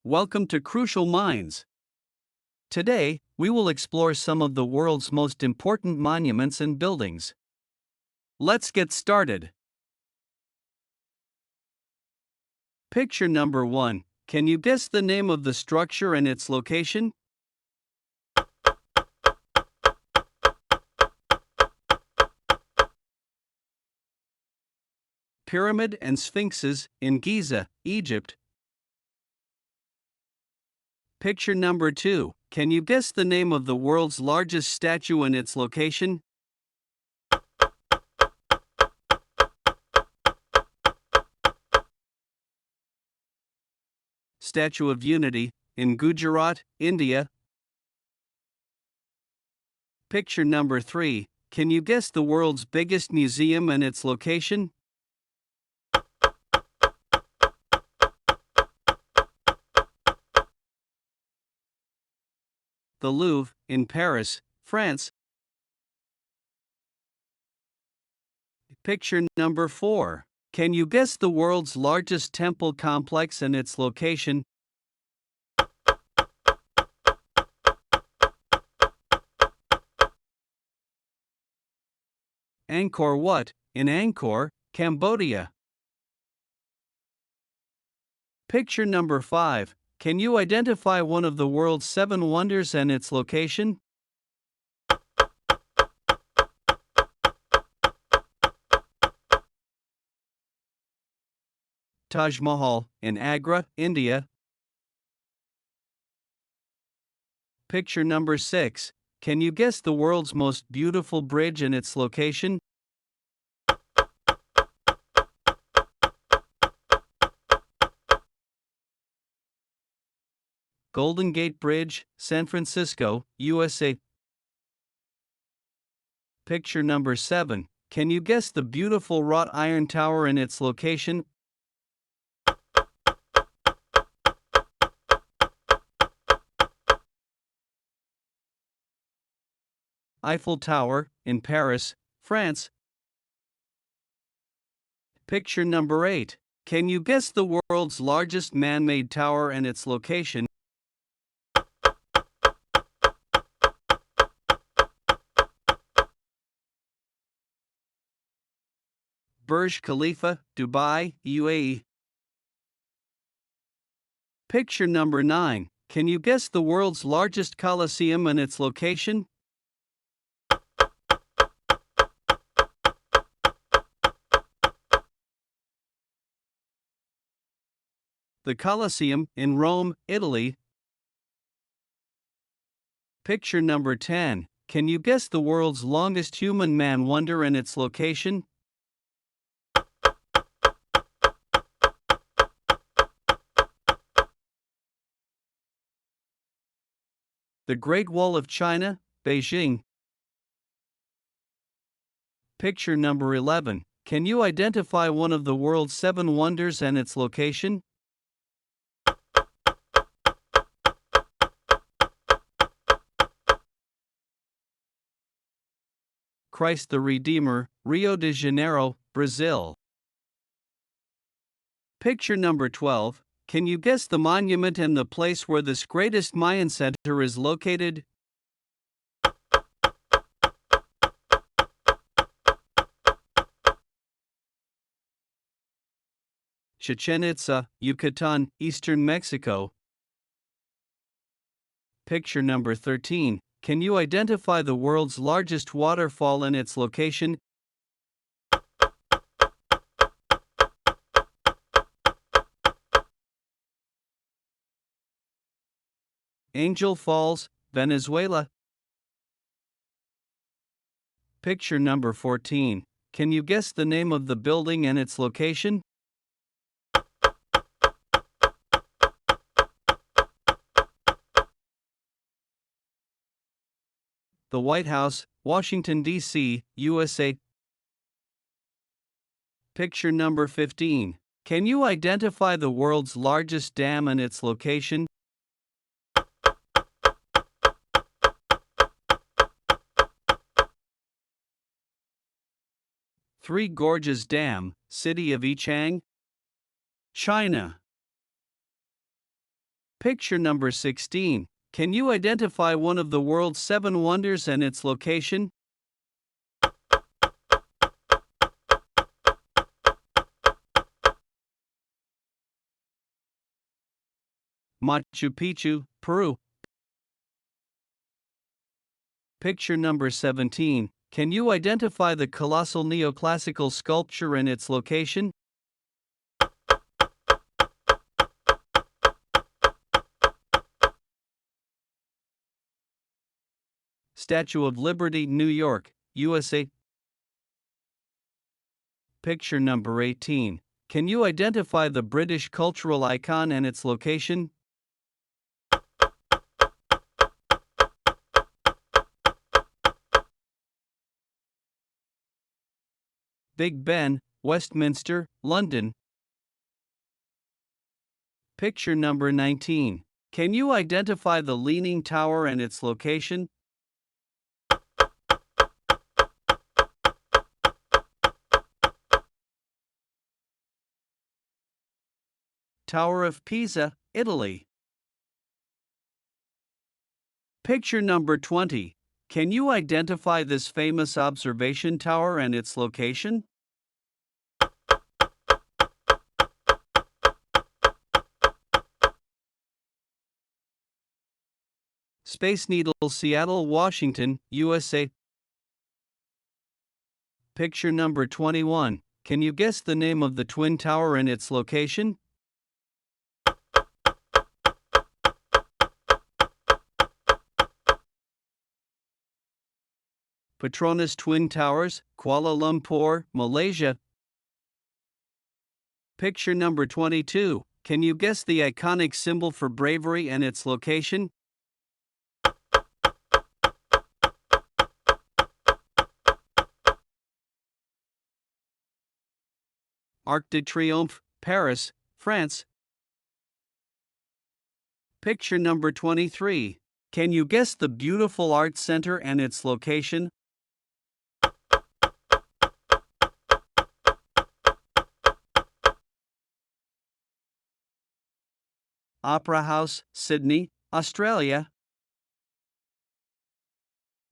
Welcome to Crucial Minds. Today, we will explore some of the world's most important monuments and buildings. Let's get started. Picture number 1. Can you guess the name of the structure and its location? Pyramid and Sphinxes in Giza, Egypt. Picture number 2. Can you guess the name of the world's largest statue and its location? Statue of Unity in Gujarat, India. Picture number 3. Can you guess the world's biggest museum and its location? The Louvre, in Paris, France. Picture number 4. Can you guess the world's largest temple complex and its location? Angkor Wat, in Angkor, Cambodia. Picture number 5. Can you identify one of the world's 7 wonders and its location? Taj Mahal, in Agra, India. Picture number 6. Can you guess the world's most beautiful bridge and its location? Golden Gate Bridge, San Francisco, USA. Picture number 7. Can you guess the beautiful wrought iron tower and its location? Eiffel Tower, in Paris, France. Picture number 8. Can you guess the world's largest man-made tower and its location? Burj Khalifa, Dubai, UAE. Picture number 9. Can you guess the world's largest Colosseum and its location? The Colosseum, in Rome, Italy. Picture number 10. Can you guess the world's longest human man wonder and its location? The Great Wall of China, Beijing. Picture number 11. Can you identify one of the world's 7 wonders and its location? Christ the Redeemer, Rio de Janeiro, Brazil. Picture number 12. Can you guess the monument and the place where this greatest Mayan center is located? Chichén Itzá, Yucatán, eastern Mexico. Picture number 13. Can you identify the world's largest waterfall and its location? Angel Falls, Venezuela. Picture number 14. Can you guess the name of the building and its location? The White House, Washington, D.C., USA. Picture number 15. Can you identify the world's largest dam and its location? Three Gorges Dam, City of Yichang, China. Picture number 16. Can you identify one of the world's 7 wonders and its location? Machu Picchu, Peru. Picture number 17. Can you identify the colossal neoclassical sculpture and its location? Statue of Liberty, New York, USA. Picture number 18. Can you identify the British cultural icon and its location? Big Ben, Westminster, London. Picture number 19. Can you identify the Leaning Tower and its location? Tower of Pisa, Italy. Picture number 20. Can you identify this famous observation tower and its location? Space Needle, Seattle, Washington, USA. Picture number 21. Can you guess the name of the Twin Tower and its location? Petronas Twin Towers, Kuala Lumpur, Malaysia. Picture number 22. Can you guess the iconic symbol for bravery and its location? Arc de Triomphe, Paris, France. Picture number 23. Can you guess the beautiful art center and its location? Opera House, Sydney, Australia.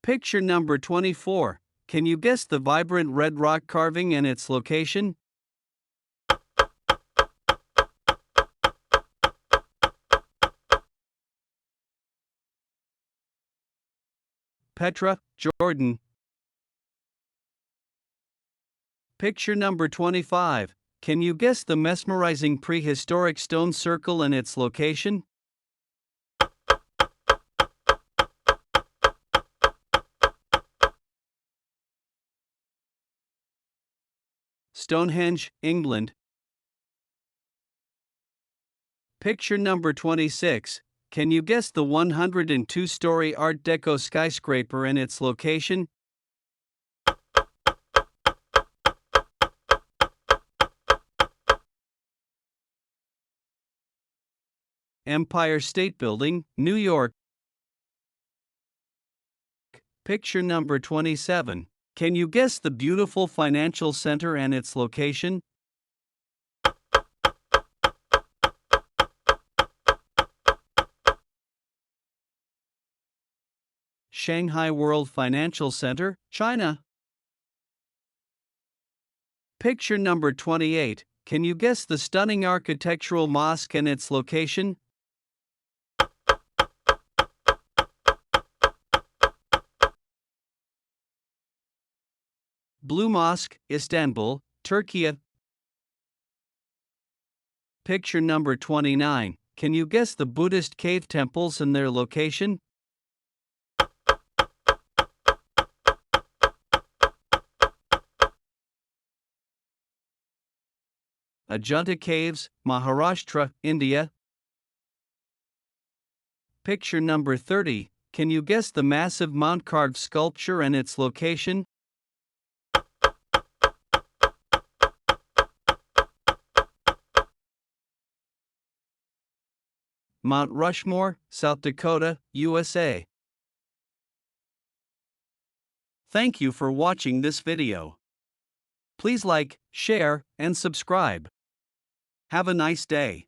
Picture number 24. Can you guess the vibrant red rock carving and its location? Petra, Jordan. Picture number 25. Can you guess the mesmerizing prehistoric stone circle and its location? Stonehenge, England. Picture number 26. Can you guess the 102-story Art Deco skyscraper and its location? Empire State Building, New York. Picture number 27. Can you guess the beautiful financial center and its location? Shanghai World Financial Center, China. Picture number 28. Can you guess the stunning architectural mosque and its location? Blue Mosque, Istanbul, Turkey. Picture number 29. Can you guess the Buddhist cave temples and their location? Ajanta Caves, Maharashtra, India. Picture number 30. Can you guess the massive Mount carved sculpture and its location? Mount Rushmore, South Dakota, USA. Thank you for watching this video. Please like, share, and subscribe. Have a nice day.